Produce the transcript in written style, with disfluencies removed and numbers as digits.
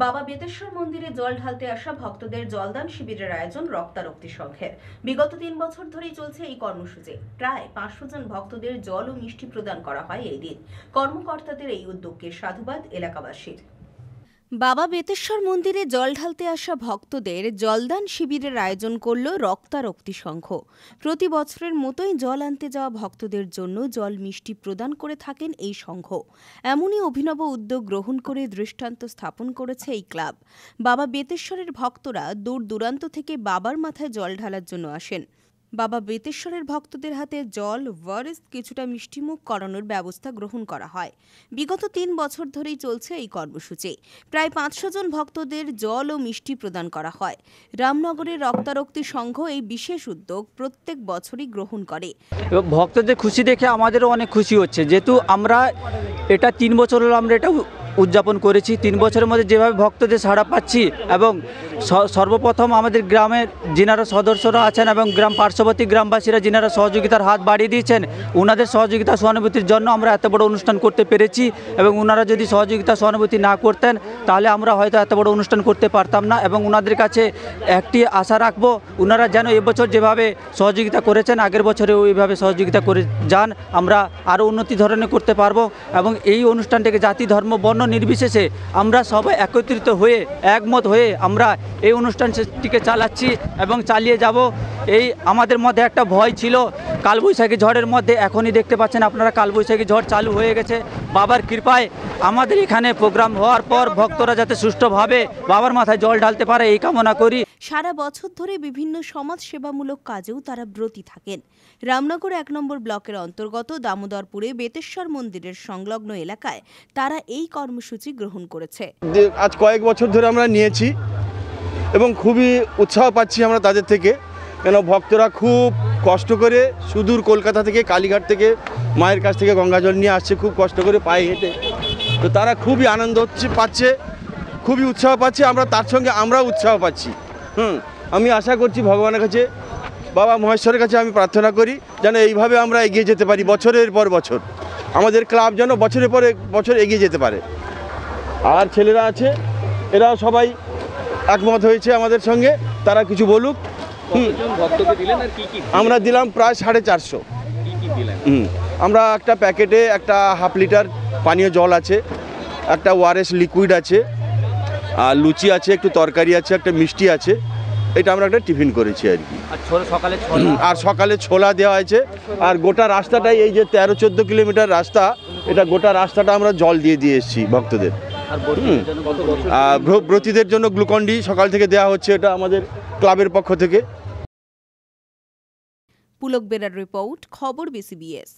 বাবা বেতেশ্বর মন্দিরে জল ঢালতে আসা ভক্তদের জলদান শিবিরের আয়োজন রক্তারক্তি সংঘের। বিগত ৩ বছর ধরেই চলছে এই কর্মসূচি। প্রায় ৫০০ জন ভক্তদের জল ও মিষ্টি প্রদান করা হয় এই দিন। কর্মকর্তাদের এই উদ্যোগকে সাধুবাদ এলাকাবাসীর। বাবা বেতেশ্বর মন্দিরে জল ঢালতে আসা ভক্তদের জলদান শিবিরের আয়োজন করল রক্তারক্তি সংঘ। প্রতি বছরের মতোই জল আনতে যাওয়া ভক্তদের জন্য জল মিষ্টি প্রদান করে থাকেন এই সংঘ। এমনই অভিনব উদ্যোগ গ্রহণ করে দৃষ্টান্ত স্থাপন করেছে এই ক্লাব। বাবা বেতেশ্বরের ভক্তরা দূর দূরান্ত থেকে বাবার মাথায় জল ঢালার জন্য আসেন। বাবা বেতেশ্বরের ভক্তদের হাতে জল, ওয়ারেস, কিছুটা মিষ্টিমুখ করানোর ব্যবস্থা গ্রহণ করা হয়। বিগত ৩ বছর ধরেই চলছে এই কর্মসূচি। প্রায় ৫০০ জন ভক্তদের জল ও মিষ্টি প্রদান করা হয়। রামনগরের রক্তারক্তি সংঘ এই বিশেষ উদ্যোগ প্রত্যেক বছরই গ্রহণ করে। ভক্তদের খুশি দেখে আমাদেরও অনেক খুশি হচ্ছে, যেহেতু আমরা এটা ৩ বছর হলো আমরা এটা উদযাপন করেছি। ৩ বছরের মধ্যে যেভাবে ভক্তদের সাড়া পাচ্ছি এবং সর্বপ্রথম আমাদের গ্রামের যিনারা সদস্যরা আছেন এবং গ্রাম পার্শ্ববর্তী গ্রামবাসীরা যিনারা সহযোগিতার হাত বাড়িয়ে দিয়েছেন, ওনাদের সহযোগিতা সহানুভূতির জন্য আমরা এত বড় অনুষ্ঠান করতে পেরেছি। এবং ওনারা যদি সহযোগিতা সহানুভূতি না করতেন তাহলে আমরা হয়তো এত বড় অনুষ্ঠান করতে পারতাম না। এবং ওনাদের কাছে একটি আশা রাখবো, ওনারা যেন এবছর যেভাবে সহযোগিতা করেছেন আগের বছরে ওইভাবে সহযোগিতা করে যান। আমরা আরও উন্নতি ধরনের করতে পারবো এবং এই অনুষ্ঠানটাকে জাতি, ধর্ম, বর্ণ নির্বিশেষে আমরা সবাই একত্রিত হয়ে একমত হয়ে আমরা এই অনুষ্ঠানটিকে চালাচ্ছি এবং চালিয়ে যাব। এই আমাদের মধ্যে একটা ভয় ছিল কালবৈশাখী ঝড়ের মধ্যে, এখনই দেখতে পাচ্ছেন আপনারা কালবৈশাখী ঝড় চালু হয়ে গেছে। বাবার কৃপায় আমাদের এখানে প্রোগ্রাম হওয়ার পর ভক্তরা যাতে সুষ্ঠুভাবে বাবার মাথায় জল ঢালতে পারে এই কামনা করি। সারা বছর ধরে বিভিন্ন সমাজ সেবামূলক কাজেও তারা ব্রতী থাকেন। রামনগর ১ নম্বর ব্লকের অন্তর্গত দামোদরপুরে বেতেশ্বর মন্দিরের সংলগ্ন এলাকায় তারা এই কর্মসূচি গ্রহণ করেছে। আজ কয়েক বছর ধরে আমরা নিয়েছি এবং খুবই উৎসাহ পাচ্ছি আমরা তাদের থেকে, কেন ভক্তরা খুব কষ্ট করে সুদূর কলকাতা থেকে, কালীঘাট থেকে, মায়ের কাছ থেকে গঙ্গা জল নিয়ে আসছে, খুব কষ্ট করে পায়ে হেঁটে। তো তারা খুবই আনন্দ পাচ্ছে, খুবই উৎসাহ পাচ্ছে, আমরা তার সঙ্গে আমরাও উৎসাহ পাচ্ছি। আমি আশা করছি ভগবানের কাছে, বাবা মহেশ্বরের কাছে আমি প্রার্থনা করি যেন এইভাবে আমরা এগিয়ে যেতে পারি, বছরের পর বছর আমাদের ক্লাব যেন বছরের পর বছর এগিয়ে যেতে পারে। আর ছেলেরা আছে, এরাও সবাই একমত হয়েছে আমাদের সঙ্গে, তারা কিছু বলুক। আমরা দিলাম প্রায় 450। আমরা একটা প্যাকেটে একটা হাফ লিটার পানীয় জল আছে, একটা ওয়ারেস লিকুইড আছে, আর লুচি আছে, একটু তরকারি আছে, একটা মিষ্টি আছে। এটা আমরা একটা টিফিন করেছি আর কি। আর সকালে ছোলা দেওয়া হয়েছে। আর গোটা রাস্তাটাই এই যে 13-14 কিলোমিটার রাস্তা, এটা গোটা রাস্তাটা আমরা জল দিয়ে এসেছি ভক্তদের। ব্রতীদের জন্য গ্লুকন্ডি সকাল থেকে দেওয়া হচ্ছে, এটা আমাদের ক্লাবের পক্ষ থেকে। পুলক বেরার রিপোর্ট, খবর BCBS।